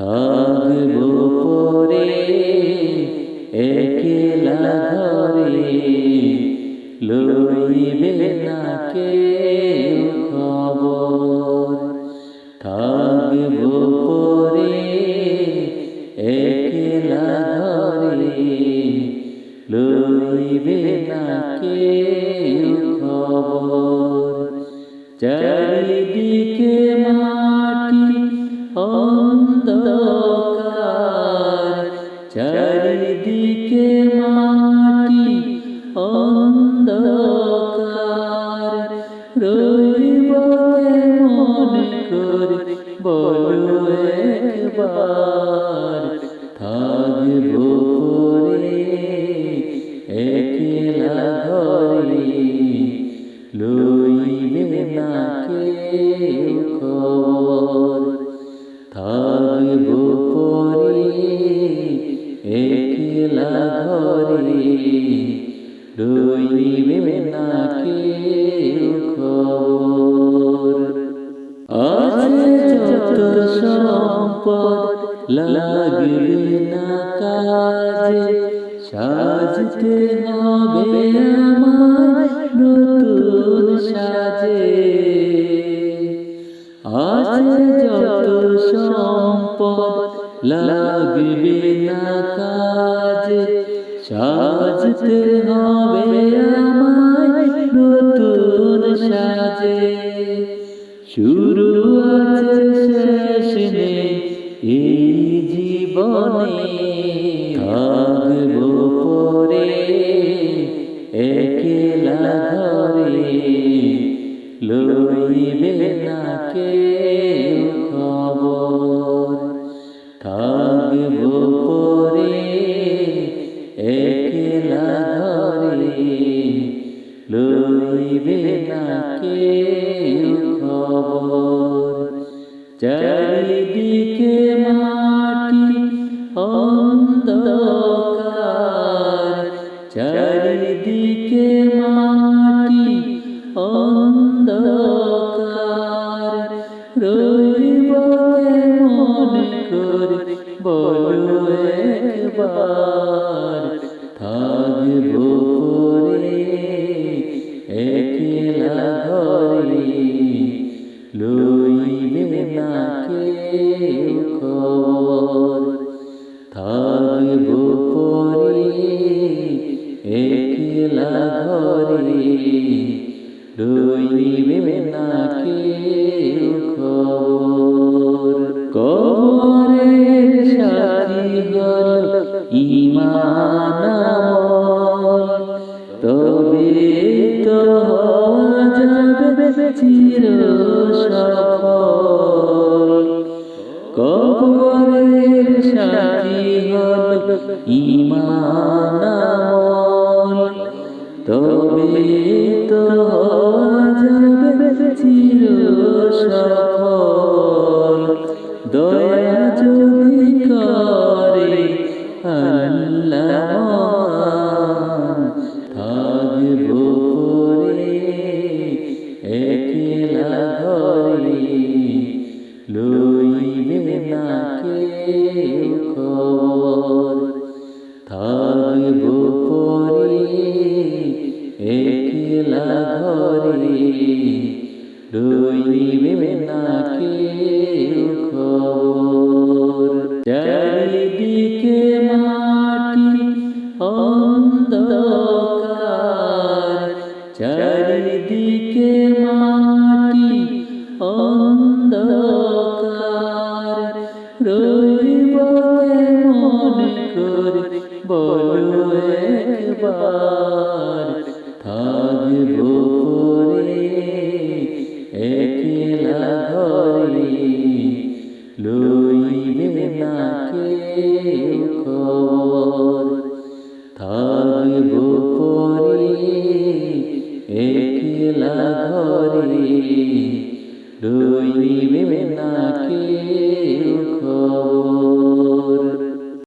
থাকবো পরে একলা ঘরে, লইবে না কেউ খবর। থাকবো পরে একলা ঘরে, লইবে না কেউ খবর। চারিদিকে মাটি অন্ধকার, চারিদিকে মাটি অন্ধকার। রইব কেমন করে বলো একবার, থাকবো পরে একলা ঘরে, লইবে না কেউ খবর। থাকবো পরে একলা ঘরে, লইবে না কেউ খবর। আছে যত সম্পদ লাগবে না কাজে, সাজতে হবে আমায় নতুন সাজে। আছে যত সম্পদ লাগবে না কাজে, সাজতে হবে আমায় নতুন সাজে। শুরু আছে শেষ নেই এই জীবনে, থাকবো পরে একলা ঘরে, লইবে না কেউ খবর। থাকবো পরে একলা ঘরে, লইবে না কেউ খবর। চারিদিকে মাটি অন্ধকার, চারিদিকে মাটি অন্ধকার। রইব কেমন করে বলো একবার, থাকবো পরে একলা ঘরে, লইবে না কেউ খবর। থাকবো পরে একলা ঘরে, লইবে না কেউ খবর। কবরের সাথী হল ঈমান আমল, তবে তো হওয়া যাবে চির সফল। কবরের সাথী হল ঈমান আমল, তবে তো হওয়া যাবে চির সফল। দয়া যদি করে আল্লাহ, থাকবো পরে একলা ঘরে, লইবে না কেউ খবর। থাকবো পরে একলা ঘরে, লইবে না কেউ খবর। চারিদিকে মাটি অন্ধকার, চারিদিকে মাটি অন্ধকার। রইব কেমন করে বলো একবার, থাকবো পরে একলা ঘরে, লইবে না কেউ খবর। থাকবো পরে একলা ঘরে, লইবে না কেউ খবর।